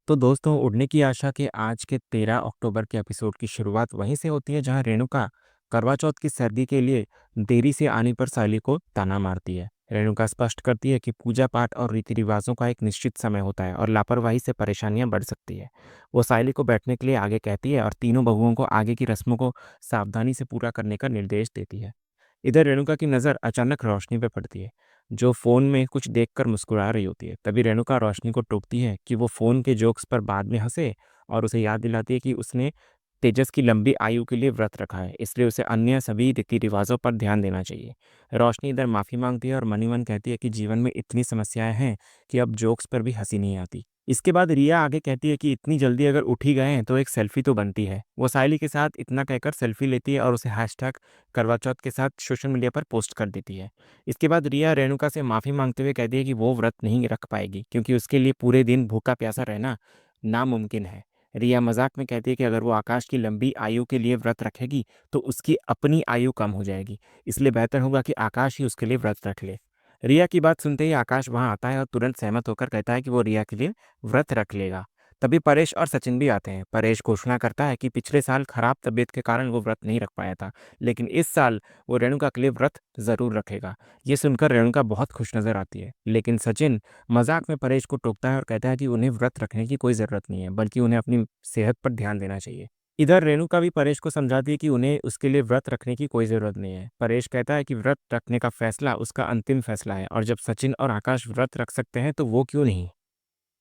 तो दोस्तों, उड़ने की आशा के आज के 13 अक्टूबर के एपिसोड की शुरुआत वहीं से होती है जहां रेणुका करवा चौथ की सर्दी के लिए देरी से आने पर साली को ताना मारती है। रेणुका स्पष्ट करती है कि पूजा पाठ और रीति रिवाजों का एक निश्चित समय होता है और लापरवाही से परेशानियां बढ़ सकती है। वो साली को बैठने के लिए आगे कहती है और तीनों बहुओं को आगे की रस्मों को सावधानी से पूरा करने का निर्देश देती है। इधर रेणुका की नज़र अचानक रोशनी पे पड़ती है, जो फ़ोन में कुछ देखकर मुस्कुरा रही होती है। तभी रेणुका रोशनी को टोकती है कि वो फ़ोन के जोक्स पर बाद में हंसे और उसे याद दिलाती है कि उसने तेजस की लंबी आयु के लिए व्रत रखा है, इसलिए उसे अन्य सभी रीति रिवाजों पर ध्यान देना चाहिए। रोशनी इधर माफ़ी मांगती है और मनी मन कहती है कि जीवन में इतनी समस्याएं हैं कि अब जोक्स पर भी हंसी नहीं आती। इसके बाद रिया आगे कहती है कि इतनी जल्दी अगर उठ ही गए हैं तो एक सेल्फी तो बनती है। वो सायली के साथ इतना कहकर सेल्फी लेती है और उसे हैशटैग करवा चौथ के साथ सोशल मीडिया पर पोस्ट कर देती है। इसके बाद रिया रेणुका से माफ़ी मांगते हुए कहती है कि वो व्रत नहीं रख पाएगी क्योंकि उसके लिए पूरे दिन भूखा प्यासा रहना नामुमकिन है। रिया मजाक में कहती है कि अगर वो आकाश की लंबी आयु के लिए व्रत रखेगी तो उसकी अपनी आयु कम हो जाएगी, इसलिए बेहतर होगा कि आकाश ही उसके लिए व्रत रख ले। रिया की बात सुनते ही आकाश वहां आता है और तुरंत सहमत होकर कहता है कि वो रिया के लिए व्रत रख लेगा। तभी परेश और सचिन भी आते हैं। परेश घोषणा करता है कि पिछले साल खराब तबीयत के कारण वो व्रत नहीं रख पाया था, लेकिन इस साल वो रेणुका के लिए व्रत जरूर रखेगा। ये सुनकर रेणुका बहुत खुश नजर आती है, लेकिन सचिन मजाक में परेश को टोकता है और कहता है कि उन्हें व्रत रखने की कोई जरूरत नहीं है, बल्कि उन्हें अपनी सेहत पर ध्यान देना चाहिए। इधर रेणुका भी परेश को समझाती है कि उन्हें उसके लिए व्रत रखने की कोई जरूरत नहीं है। परेश कहता है कि व्रत रखने का फैसला उसका अंतिम फैसला है और जब सचिन और आकाश व्रत रख सकते हैं तो वो क्यों नहीं।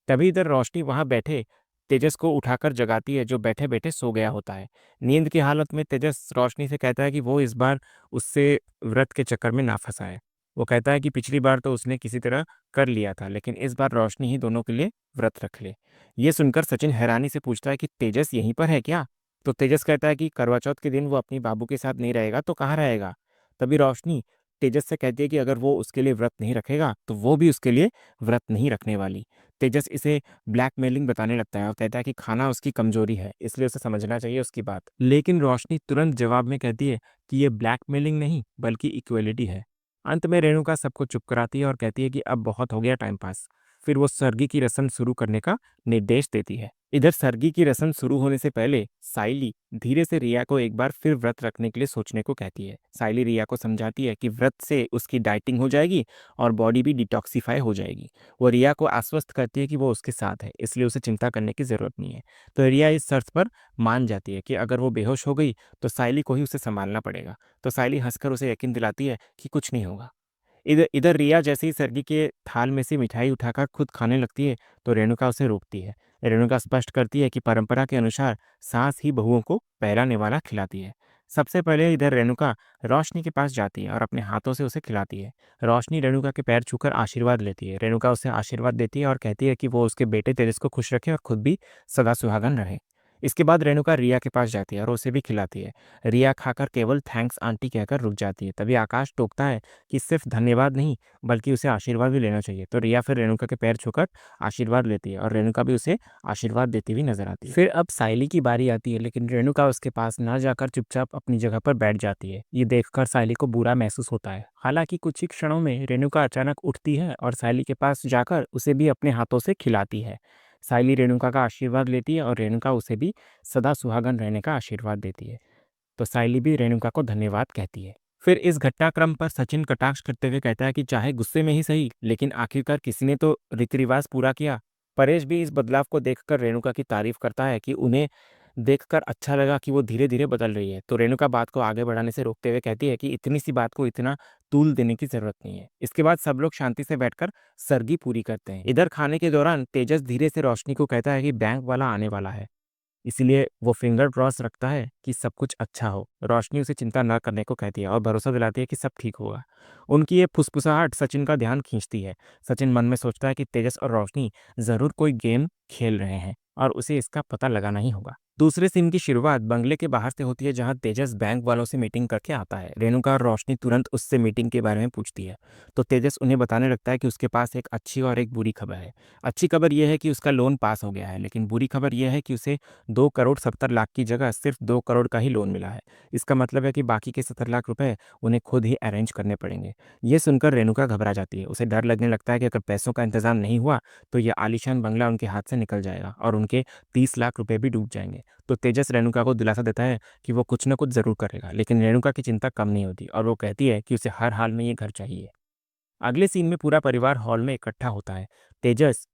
तभी इधर रोशनी वहां बैठे तेजस को उठाकर जगाती है, जो बैठे बैठे सो गया होता है। नींद की हालत में तेजस रोशनी से कहता है कि वो इस बार उससे व्रत के चक्कर में ना फंसाए। वो कहता है कि पिछली बार तो उसने किसी तरह कर लिया था, लेकिन इस बार रोशनी ही दोनों के लिए व्रत रख ले। ये सुनकर सचिन हैरानी से पूछता है कि तेजस यहीं पर है क्या। तो तेजस कहता है कि करवा चौथ के दिन वो अपनी बाबू के साथ नहीं रहेगा तो कहाँ रहेगा। तभी रोशनी तेजस से कहती है कि अगर वो उसके लिए व्रत नहीं रखेगा तो वो भी उसके लिए व्रत नहीं रखने वाली। तेजस इसे ब्लैकमेलिंग बताने लगता है और कहता है कि खाना उसकी कमजोरी है, इसलिए उसे समझना चाहिए उसकी बात। लेकिन रोशनी तुरंत जवाब में कहती है कि ये ब्लैकमेलिंग नहीं बल्कि इक्वलिटी है। अंत में रेणुका सबको चुप कराती है और कहती है कि अब बहुत हो गया टाइम पास। फिर वो सरगी की रस्म शुरू करने का निर्देश देती है। इधर सरगी की रस्म शुरू होने से पहले साइली धीरे से रिया को एक बार फिर व्रत रखने के लिए सोचने को कहती है। साइली रिया को समझाती है कि व्रत से उसकी डाइटिंग हो जाएगी और बॉडी भी डिटॉक्सिफाई हो जाएगी। वो रिया को आश्वस्त करती है कि वो उसके साथ है, इसलिए उसे चिंता करने की जरूरत नहीं है। तो रिया इस शर्त पर मान जाती है कि अगर वो बेहोश हो गई तो साइली को ही उसे संभालना पड़ेगा। तो साइली हंसकर उसे यकीन दिलाती है कि कुछ नहीं होगा। इधर इधर रिया जैसे ही सर्गी के थाल में से मिठाई उठाकर खुद खाने लगती है तो रेणुका उसे रोकती है। रेणुका स्पष्ट करती है कि परंपरा के अनुसार सास ही बहुओं को पहला निवाला खिलाती है। सबसे पहले इधर रेणुका रोशनी के पास जाती है और अपने हाथों से उसे खिलाती है। रोशनी रेणुका के पैर छूकर आशीर्वाद लेती है। रेणुका उसे आशीर्वाद देती है और कहती है कि वो उसके बेटे तेजस को खुश रखे और खुद भी सदा सुहागन रहे। इसके बाद रेणुका रिया के पास जाती है और उसे भी खिलाती है। रिया खाकर केवल थैंक्स आंटी कहकर रुक जाती है। तभी आकाश टोकता है कि सिर्फ धन्यवाद नहीं बल्कि उसे आशीर्वाद भी लेना चाहिए। तो रिया फिर रेणुका के पैर छूकर आशीर्वाद लेती है और रेणुका भी उसे आशीर्वाद देती हुई नजर आती है। फिर अब सायली की बारी आती है, लेकिन रेणुका उसके पास ना जाकर चुपचाप अपनी जगह पर बैठ जाती है। ये देखकर सायली को बुरा महसूस होता है। हालांकि कुछ ही क्षणों में रेणुका अचानक उठती है और सायली के पास जाकर उसे भी अपने हाथों से खिलाती है। सायली रेणुका का आशीर्वाद लेती है और रेणुका उसे भी सदा सुहागन रहने का आशीर्वाद देती है। तो सायली भी रेणुका को धन्यवाद कहती है। फिर इस घटनाक्रम पर सचिन कटाक्ष करते हुए कहता है कि चाहे गुस्से में ही सही, लेकिन आखिरकार किसी ने तो रीति रिवाज पूरा किया। परेश भी इस बदलाव को देखकर रेणुका की तारीफ करता है कि उन्हें देखकर अच्छा लगा कि वो धीरे धीरे बदल रही है। तो रेणुका बात को आगे बढ़ाने से रोकते हुए कहती है कि इतनी सी बात को इतना तूल देने की जरूरत नहीं है। इसके बाद सब लोग शांति से बैठकर सरगी पूरी करते हैं। इधर खाने के दौरान तेजस धीरे से रोशनी को कहता है कि बैंक वाला आने वाला है, इसीलिए वो फिंगर क्रॉस रखता है कि सब कुछ अच्छा हो। रोशनी उसे चिंता न करने को कहती है और भरोसा दिलाती है कि सब ठीक होगा। उनकी ये फुसफुसाहट सचिन का ध्यान खींचती है। सचिन मन में सोचता है कि तेजस और रोशनी जरूर कोई गेम खेल रहे हैं और उसे इसका पता लगाना ही होगा। दूसरे सीन की शुरुआत बंगले के बाहर से होती है, जहां तेजस बैंक वालों से मीटिंग करके आता है। रेणुका और रोशनी तुरंत उससे मीटिंग के बारे में पूछती है, तो तेजस उन्हें बताने लगता है कि उसके पास एक अच्छी और एक बुरी खबर है। अच्छी खबर यह है कि उसका लोन पास हो गया है, लेकिन बुरी खबर यह है कि उसे 2 करोड़ 70 लाख की जगह सिर्फ 2 करोड़ का ही लोन मिला है। इसका मतलब है कि बाकी के 70 लाख रुपए उन्हें खुद ही अरेंज करने पड़ेंगे। ये सुनकर रेणुका घबरा जाती है। उसे डर लगने लगता है कि अगर पैसों का इंतजाम नहीं हुआ तो यह आलीशान बंगला उनके हाथ से निकल जाएगा और उनके 30 लाख रुपए भी डूब जाएंगे। तो तेजस रेणुका को दिलासा देता है कि वो कुछ ना कुछ ज़रूर करेगा, लेकिन रेणुका की चिंता कम नहीं होती और वो कहती है कि उसे हर हाल में ये घर चाहिए। अगले सीन में पूरा परिवार हॉल में इकट्ठा होता है। तेजस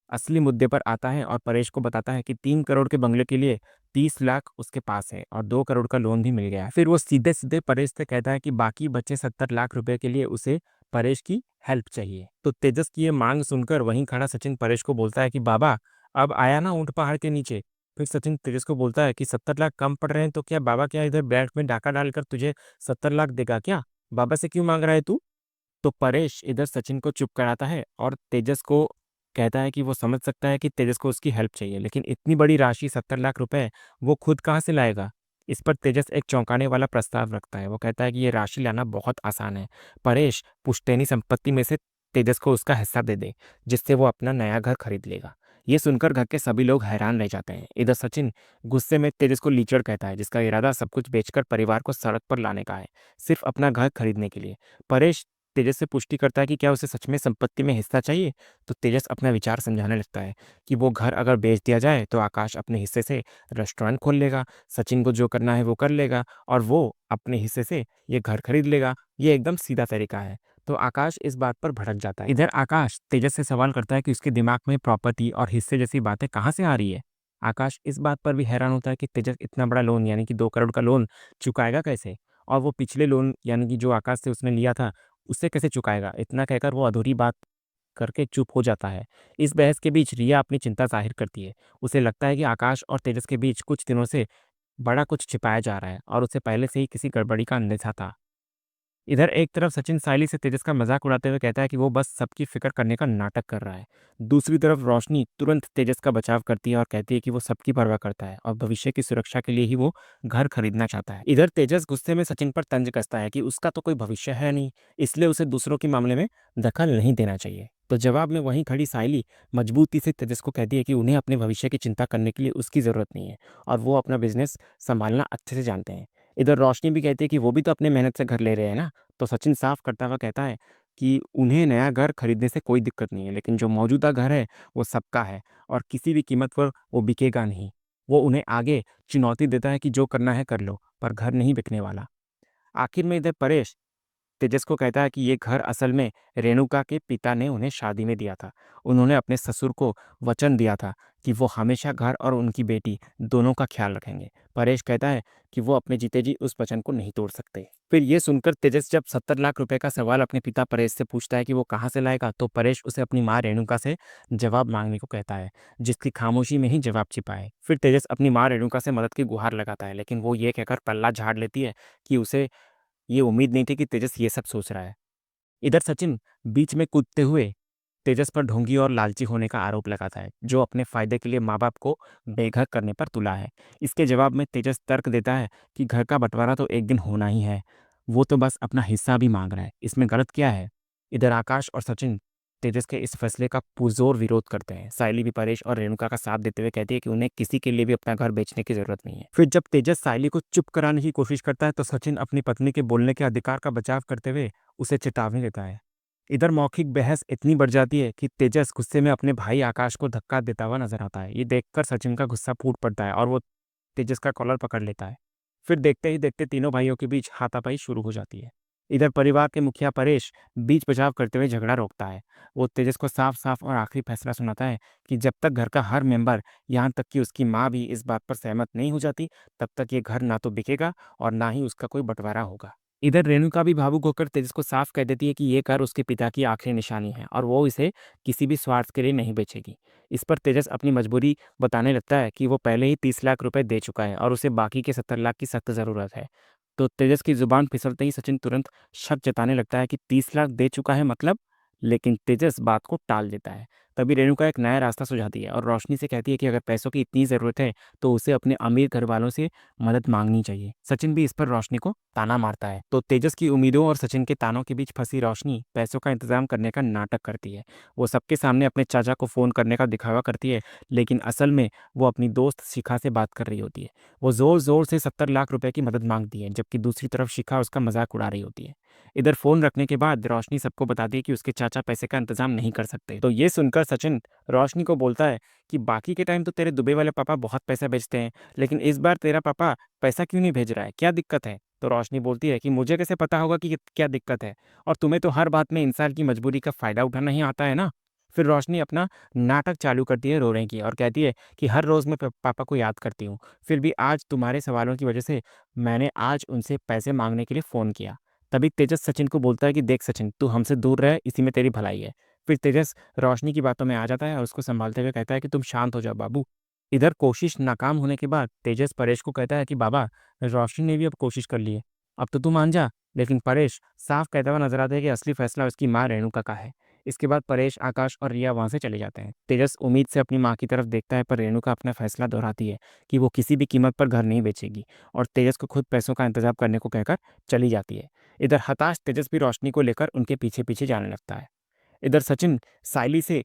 असली मुद्दे पर आता है और परेश को बताता है कि 3 करोड़ के बंगले के लिए 30 लाख उसके पास है और 2 करोड़ का लोन भी मिल गया है। फिर वो सीधे सीधे परेश से कहता है कि बाकी बचे 70 लाख रुपए के लिए उसे परेश की हेल्प चाहिए। तो तेजस की ये मांग सुनकर वहीं खड़ा सचिन परेश को बोलता है कि बाबा, अब आया ना ऊंट पहाड़ के नीचे। फिर सचिन तेजस को बोलता है कि 70 लाख कम पड़ रहे हैं तो क्या बाबा, क्या इधर बैंक में डाका डालकर तुझे 70 लाख देगा क्या? बाबा से क्यों मांग रहा है तू? तो परेश इधर सचिन को चुप कराता है और तेजस को कहता है कि वो समझ सकता है कि तेजस को उसकी हेल्प चाहिए, लेकिन इतनी बड़ी राशि 70 लाख रुपए वो खुद कहाँ से लाएगा? इस पर तेजस एक चौंकाने वाला प्रस्ताव रखता है। वो कहता है कि ये राशि लाना बहुत आसान है। परेश पुश्तैनी संपत्ति में से तेजस को उसका हिस्सा दे दे, जिससे वो अपना नया घर खरीद लेगा। ये सुनकर घर के सभी लोग हैरान रह जाते हैं। इधर सचिन गुस्से में तेजस को लीचड़ कहता है, जिसका इरादा सब कुछ बेचकर परिवार को सड़क पर लाने का है, सिर्फ अपना घर खरीदने के लिए। परेश तेजस से पुष्टि करता है कि क्या उसे सच में संपत्ति में हिस्सा चाहिए। तो तेजस अपना विचार समझाने लगता है कि वो घर अगर बेच दिया जाए तो आकाश अपने हिस्से से रेस्टोरेंट खोल लेगा, सचिन को जो करना है वो कर लेगा और वो अपने हिस्से से ये घर खरीद लेगा। ये एकदम सीधा तरीका है। तो आकाश इस बात पर भड़क जाता है। इधर आकाश तेजस से सवाल करता है कि उसके दिमाग में प्रॉपर्टी और हिस्से जैसी बातें कहाँ से आ रही है। आकाश इस बात पर भी हैरान होता है कि तेजस इतना बड़ा लोन यानी कि 2 करोड़ का लोन चुकाएगा कैसे, और वो पिछले लोन यानी कि जो आकाश से उसने लिया था उससे कैसे चुकाएगा। इतना कहकर वो अधूरी बात करके चुप हो जाता है। इस बहस के बीच रिया अपनी चिंता जाहिर करती है। उसे लगता है कि आकाश और तेजस के बीच कुछ दिनों से बड़ा कुछ छिपाया जा रहा है और उसे पहले से ही किसी गड़बड़ी का अंदेशा था। इधर एक तरफ सचिन साइली से तेजस का मजाक उड़ाते हुए कहता है कि वो बस सबकी फिक्र करने का नाटक कर रहा है। दूसरी तरफ रोशनी तुरंत तेजस का बचाव करती है और कहती है कि वो सबकी परवाह करता है और भविष्य की सुरक्षा के लिए ही वो घर खरीदना चाहता है। इधर तेजस गुस्से में सचिन पर तंज कसता है कि उसका तो कोई भविष्य है नहीं, इसलिए उसे दूसरों के मामले में दखल नहीं देना चाहिए। तो जवाब में वहीं खड़ी साइली मजबूती से तेजस को कहती है कि उन्हें अपने भविष्य की चिंता करने के लिए उसकी ज़रूरत नहीं है और वो अपना बिजनेस संभालना अच्छे से जानते हैं। इधर रोशनी भी कहती है कि वो भी तो अपने मेहनत से घर ले रहे हैं ना। तो सचिन साफ करता हुआ कहता है कि उन्हें नया घर खरीदने से कोई दिक्कत नहीं है, लेकिन जो मौजूदा घर है वो सबका है और किसी भी कीमत पर वो बिकेगा नहीं। वो उन्हें आगे चुनौती देता है कि जो करना है कर लो, पर घर नहीं बिकने वाला। आखिर में इधर परेश तेजस को कहता है कि ये घर असल में रेणुका के पिता ने उन्हें शादी में दिया था। उन्होंने अपने ससुर को वचन दिया था कि वो हमेशा घर और उनकी बेटी दोनों का ख्याल रखेंगे। परेश कहता है कि वो अपने जीते जी उस वचन को नहीं तोड़ सकते। फिर ये सुनकर तेजस जब 70 लाख रुपए का सवाल अपने पिता परेश से पूछता है कि वो कहाँ से लाएगा, तो परेश उसे अपनी माँ रेणुका से जवाब मांगने को कहता है, जिसकी खामोशी में ही जवाब छिपा है। फिर तेजस अपनी माँ रेणुका से मदद की गुहार लगाता है, लेकिन वो ये कहकर पल्ला झाड़ लेती है कि उसे ये उम्मीद नहीं थी कि तेजस ये सब सोच रहा है। इधर सचिन बीच में कूदते हुए तेजस पर ढोंगी और लालची होने का आरोप लगाता है, जो अपने फायदे के लिए माँ बाप को बेघर करने पर तुला है। इसके जवाब में तेजस तर्क देता है कि घर का बंटवारा तो एक दिन होना ही है, वो तो बस अपना हिस्सा भी मांग रहा है, इसमें गलत क्या है। इधर आकाश और सचिन तेजस के इस फैसले का पुरजोर विरोध करते हैं। सायली भी परेश और रेणुका का साथ देते हुए कहती है कि उन्हें किसी के लिए भी अपना घर बेचने की जरूरत नहीं है। फिर जब तेजस सायली को चुप कराने की कोशिश करता है तो सचिन अपनी पत्नी के बोलने के अधिकार का बचाव करते हुए उसे चेतावनी देता है। इधर मौखिक बहस इतनी बढ़ जाती है कि तेजस गुस्से में अपने भाई आकाश को धक्का देता हुआ नजर आता है। ये देखकर सचिन का गुस्सा फूट पड़ता है और वो तेजस का कॉलर पकड़ लेता है। फिर देखते ही देखते तीनों भाइयों के बीच हाथापाई शुरू हो जाती है। इधर परिवार के मुखिया परेश बीच बचाव करते हुए झगड़ा रोकता है। वो तेजस को साफ साफ और आखिरी फैसला सुनाता है कि जब तक घर का हर मेंबर, यहाँ तक कि उसकी माँ भी इस बात पर सहमत नहीं हो जाती, तब तक ये घर ना तो बिकेगा और ना ही उसका कोई बंटवारा होगा। इधर रेणुका भी भावुक होकर तेजस को साफ कह देती है कि ये घर उसके पिता की आखिरी निशानी है और वो इसे किसी भी स्वार्थ के लिए नहीं बेचेगी। इस पर तेजस अपनी मजबूरी बताने लगता है कि वो पहले ही 30 लाख रुपए दे चुका है और उसे बाकी के 70 लाख की सख्त ज़रूरत है। तो तेजस की जुबान फिसलते ही सचिन तुरंत शक जताने लगता है कि 30 लाख दे चुका है मतलब, लेकिन तेजस बात को टाल देता है। तभी रेणुका एक नया रास्ता सुझाती है और रोशनी से कहती है कि अगर पैसों की इतनी ज़रूरत है तो उसे अपने अमीर घर वालों से मदद मांगनी चाहिए। सचिन भी इस पर रोशनी को ताना मारता है, तो तेजस की उम्मीदों और सचिन के तानों के बीच फंसी रोशनी पैसों का इंतजाम करने का नाटक करती है। वो सबके सामने अपने चाचा को फ़ोन करने का दिखावा करती है, लेकिन असल में वो अपनी दोस्त शिखा से बात कर रही होती है। वो ज़ोर ज़ोर से 70 लाख रुपए की मदद मांगती है, जबकि दूसरी तरफ शिखा उसका मजाक उड़ा रही होती है। इधर फ़ोन रखने के बाद रोशनी सबको बताती है कि उसके चाचा पैसे का इंतजाम नहीं कर सकते। तो ये सुनकर सचिन रोशनी को बोलता है कि बाकी के टाइम तो तेरे दुबई वाले पापा बहुत पैसा भेजते हैं, लेकिन इस बार तेरा पापा पैसा क्यों नहीं भेज रहा है, क्या दिक्कत है? तो रोशनी बोलती है कि मुझे कैसे पता होगा कि क्या दिक्कत है, और तुम्हें तो हर बात में इंसान की मजबूरी का फ़ायदा उठाना ही आता है ना। फिर रोशनी अपना नाटक चालू करती है रोने की और कहती है कि हर रोज़ मैं पापा को याद करती हूँ, फिर भी आज तुम्हारे सवालों की वजह से मैंने आज उनसे पैसे मांगने के लिए फ़ोन किया। तभी तेजस सचिन को बोलता है कि देख सचिन, तू हमसे दूर रह, इसी में तेरी भलाई है। फिर तेजस रोशनी की बातों में आ जाता है और उसको संभालते हुए कहता है कि तुम शांत हो जाओ बाबू। इधर कोशिश नाकाम होने के बाद तेजस परेश को कहता है कि बाबा, रोशनी ने भी अब कोशिश कर ली है, अब तो तू मान जा। लेकिन परेश साफ कहता हुआ नजर आता है कि असली फैसला उसकी माँ रेणुका का है। इसके बाद परेश, आकाश और रिया वहां से चले जाते हैं। तेजस उम्मीद से अपनी माँ की तरफ देखता है, पर रेणुका अपना फैसला दोहराती है कि वो किसी भी कीमत पर घर नहीं बेचेगी, और तेजस को खुद पैसों का इंतजाम करने को कहकर चली जाती है। इधर हताश तेजस भी रोशनी को लेकर उनके पीछे पीछे जाने लगता है। इधर सचिन साइली से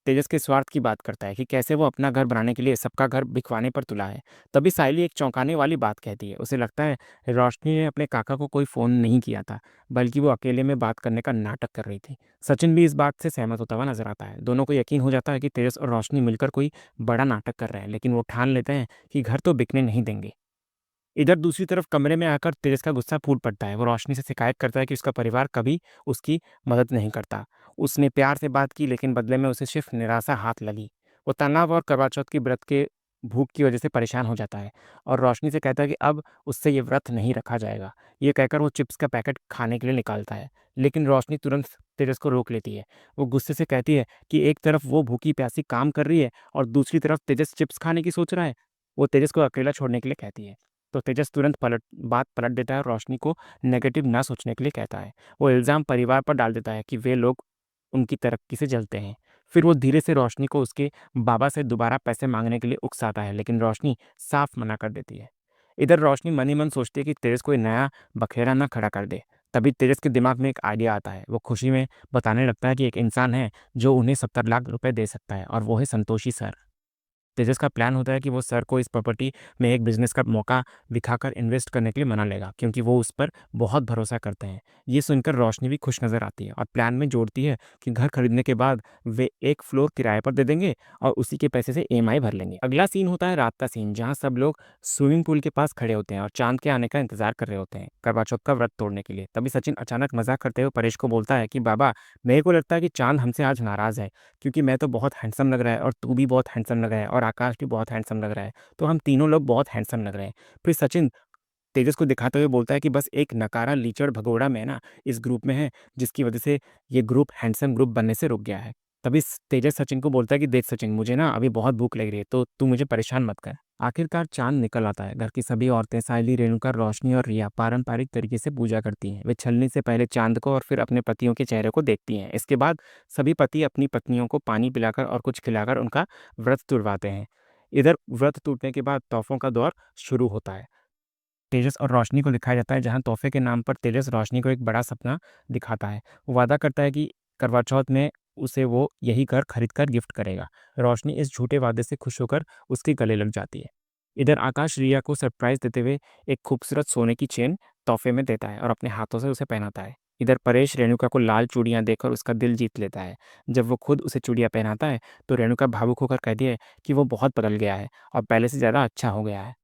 तेजस के स्वार्थ की बात करता है कि कैसे वो अपना घर बनाने के लिए सबका घर बिकवाने पर तुला है। तभी साइली एक चौंकाने वाली बात कहती है। उसे लगता है रोशनी ने अपने काका को कोई फ़ोन नहीं किया था, बल्कि वो अकेले में बात करने का नाटक कर रही थी। सचिन भी इस बात से सहमत होता हुआ नजर आता है। दोनों को यकीन हो जाता है कि तेजस और रोशनी मिलकर कोई बड़ा नाटक कर रहे हैं, लेकिन वो ठान लेते हैं कि घर तो बिकने नहीं देंगे। इधर दूसरी तरफ कमरे में आकर तेजस का गुस्सा फूट पड़ता है। वो रोशनी से शिकायत करता है कि उसका परिवार कभी उसकी मदद नहीं करता। उसने प्यार से बात की, लेकिन बदले में उसे सिर्फ निराशा हाथ लगी। वो तनाव और करवा चौथ की व्रत के भूख की वजह से परेशान हो जाता है और रोशनी से कहता है कि अब उससे ये व्रत नहीं रखा जाएगा। ये कहकर वो चिप्स का पैकेट खाने के लिए निकालता है, लेकिन रोशनी तुरंत तेजस को रोक लेती है। वो गुस्से से कहती है कि एक तरफ वो भूखी प्यासी काम कर रही है और दूसरी तरफ तेजस चिप्स खाने की सोच रहा है। वो तेजस को अकेला छोड़ने के लिए कहती है, तो तेजस तुरंत बात पलट देता है और रोशनी को नेगेटिव ना सोचने के लिए कहता है। वो इल्ज़ाम परिवार पर डाल देता है कि वे लोग उनकी तरक्की से जलते हैं। फिर वो धीरे से रोशनी को उसके बाबा से दोबारा पैसे मांगने के लिए उकसाता है, लेकिन रोशनी साफ मना कर देती है। इधर रोशनी मन ही मन सोचती है कि तेजस कोई नया बखेड़ा ना खड़ा कर दे। तभी तेजस के दिमाग में एक आइडिया आता है। वो खुशी में बताने लगता है कि एक इंसान है जो उन्हें 70 लाख रुपए दे सकता है, और वो है संतोषी सर। तेजस का प्लान होता है कि वो सर को इस प्रॉपर्टी में एक बिजनेस का मौका दिखाकर इन्वेस्ट करने के लिए मना लेगा, क्योंकि वो उस पर बहुत भरोसा करते हैं। ये सुनकर रोशनी भी खुश नज़र आती है और प्लान में जोड़ती है कि घर खरीदने के बाद वे एक फ्लोर किराए पर दे देंगे और उसी के पैसे से ईएमआई भर लेंगे। अगला सीन होता है रात का सीन, जहाँ सब लोग स्विमिंग पूल के पास खड़े होते हैं और चांद के आने का इंतजार कर रहे होते हैं करवा चौथ का व्रत तोड़ने के लिए। तभी सचिन अचानक मजाक करते हुए परेश को बोलता है कि बाबा, मेरे को लगता है कि चांद हमसे आज नाराज़ है, क्योंकि मैं तो बहुत हैंडसम लग रहा है और तू भी बहुत हैंडसम लग रहा है और आकाश भी बहुत हैंडसम लग रहा है, तो हम तीनों लोग बहुत हैंडसम लग रहे हैं। फिर सचिन तेजस को दिखाते हुए बोलता है कि बस एक नकारा लीचड़ भगोड़ा मैं ना इस ग्रुप में है, जिसकी वजह से ये ग्रुप हैंडसम ग्रुप बनने से रुक गया है। तभी तेजस सचिन को बोलता है कि देख सचिन, मुझे ना अभी बहुत भूख लग रही है, तो तू मुझे परेशान मत कर। आखिरकार चांद निकल आता है। घर की सभी औरतें सायली, रेणुका, रोशनी और रिया पारंपरिक तरीके से पूजा करती हैं। वे छलनी से पहले चांद को और फिर अपने पतियों के चेहरे को देखती हैं। इसके बाद सभी पति अपनी पत्नियों को पानी पिलाकर और कुछ खिलाकर उनका व्रत तुड़वाते हैं। इधर व्रत टूटने के बाद तोहफों का दौर शुरू होता है। तेजस और रोशनी को दिखाया जाता है, जहां तोहफे के नाम पर तेजस रोशनी को एक बड़ा सपना दिखाता है। वो वादा करता है कि करवा चौथ में उसे वो यही घर खरीद कर गिफ्ट करेगा। रोशनी इस झूठे वादे से खुश होकर उसके गले लग जाती है। इधर आकाश रिया को सरप्राइज देते हुए एक खूबसूरत सोने की चेन तोहफे में देता है और अपने हाथों से उसे पहनाता है। इधर परेश रेणुका को लाल चूड़ियां देकर उसका दिल जीत लेता है। जब वो खुद उसे चूड़ियां पहनाता है तो रेणुका भावुक होकर कहती है कि वो बहुत बदल गया है और पहले से ज़्यादा अच्छा हो गया है।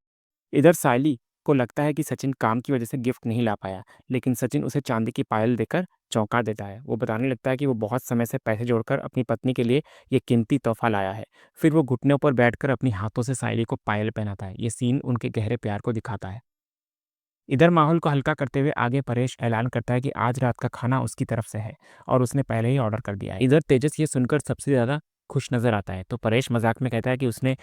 इधर सायली को लगता है कि सचिन काम की वजह से गिफ्ट नहीं ला पाया, लेकिन सचिन उसे चांदी की पायल देकर चौंका देता है। वो बताने लगता है कि वो बहुत समय से पैसे जोड़कर अपनी पत्नी के लिए ये कीमती तोहफा लाया है। फिर वो घुटनों पर बैठकर अपनी हाथों से सायली को पायल पहनाता है। ये सीन उनके गहरे प्यार को दिखाता है। इधर माहौल को हल्का करते हुए आगे परेश ऐलान करता है कि आज रात का खाना उसकी तरफ से है और उसने पहले ही ऑर्डर कर दिया है। इधर तेजस ये सुनकर सबसे ज़्यादा खुश नजर आता है, तो परेश मजाक में कहता है कि उसने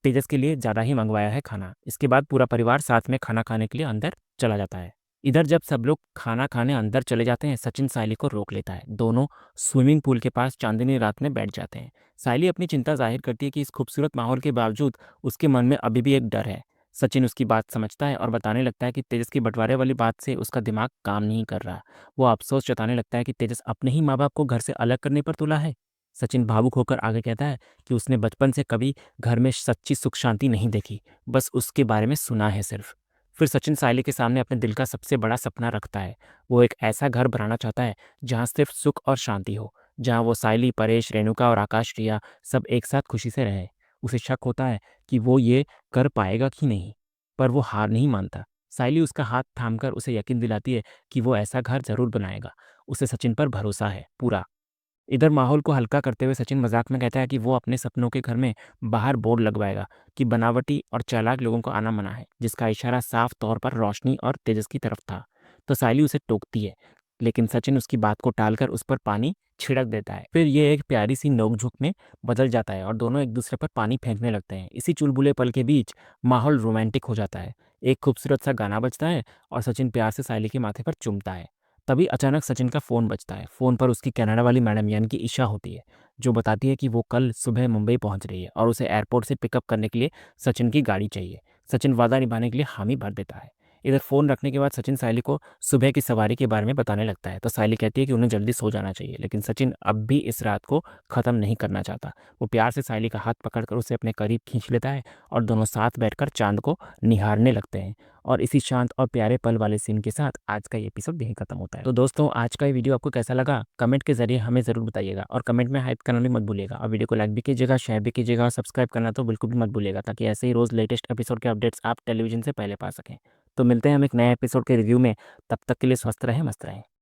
तेजस के लिए ज़्यादा ही मंगवाया है खाना। इसके बाद पूरा परिवार साथ में खाना खाने के लिए अंदर चला जाता है। इधर जब सब लोग खाना खाने अंदर चले जाते हैं, सचिन सायली को रोक लेता है। दोनों स्विमिंग पूल के पास चांदनी रात में बैठ जाते हैं। सायली अपनी चिंता जाहिर करती है कि इस खूबसूरत माहौल के बावजूद उसके मन में अभी भी एक डर है। सचिन उसकी बात समझता है और बताने लगता है कि तेजस की बंटवारे वाली बात से उसका दिमाग काम नहीं कर रहा। वो अफसोस जताने लगता है कि तेजस अपने ही माँ बाप को घर से अलग करने पर तुला है। सचिन भावुक होकर आगे कहता है कि उसने बचपन से कभी घर में सच्ची सुख शांति नहीं देखी, बस उसके बारे में सुना है सिर्फ। फिर सचिन सायली के सामने अपने दिल का सबसे बड़ा सपना रखता है। वो एक ऐसा घर बनाना चाहता है जहाँ सिर्फ सुख और शांति हो, जहाँ वो सायली, परेश, रेणुका और आकाश रिया सब एक साथ खुशी से रहे। उसे शक होता है कि वो ये कर पाएगा कि नहीं, पर वो हार नहीं मानता। सायली उसका हाथ थामकर उसे यकीन दिलाती है कि वो ऐसा घर जरूर बनाएगा। उसे सचिन पर भरोसा है पूरा। इधर माहौल को हल्का करते हुए सचिन मजाक में कहता है कि वो अपने सपनों के घर में बाहर बोर्ड लगवाएगा कि बनावटी और चालाक लोगों को आना मना है, जिसका इशारा साफ तौर पर रोशनी और तेजस की तरफ था। तो सायली उसे टोकती है, लेकिन सचिन उसकी बात को टालकर उस पर पानी छिड़क देता है। फिर ये एक प्यारी सी नोकझोंक में बदल जाता है और दोनों एक दूसरे पर पानी फेंकने लगते हैं। इसी चुलबुले पल के बीच माहौल रोमांटिक हो जाता है। एक खूबसूरत सा गाना बजता है और सचिन प्यार से सायली के माथे पर चूमता है। तभी अचानक सचिन का फ़ोन बजता है। फ़ोन पर उसकी कनाडा वाली मैडम यानी कि ईशा होती है, जो बताती है कि वो कल सुबह मुंबई पहुंच रही है और उसे एयरपोर्ट से पिकअप करने के लिए सचिन की गाड़ी चाहिए। सचिन वादा निभाने के लिए हामी भर देता है। इधर फ़ोन रखने के बाद सचिन सायली को सुबह की सवारी के बारे में बताने लगता है। तो सायली कहती है कि उन्हें जल्दी सो जाना चाहिए, लेकिन सचिन अब भी इस रात को ख़त्म नहीं करना चाहता। वो प्यार से सायली का हाथ पकड़कर उसे अपने करीब खींच लेता है और दोनों साथ बैठकर चांद को निहारने लगते हैं। और इसी शांत और प्यारे पल वाले सीन के साथ आज का ये एपिसोड यहीं खत्म होता है। तो दोस्तों, आज का ये वीडियो आपको कैसा लगा कमेंट के जरिए हमें ज़रूर बताइएगा और कमेंट में हाइप करना भी मत भूलिएगा और वीडियो को लाइक भी कीजिएगा, शेयर भी कीजिएगा और सब्सक्राइब करना तो बिल्कुल भी मत भूलिएगा, ताकि ऐसे ही रोज़ लेटेस्ट एपिसोड के अपडेट्स आप टेलीविजन से पहले पा सकें। तो मिलते हैं हम एक नए एपिसोड के रिव्यू में। तब तक के लिए स्वस्थ रहें, मस्त रहें।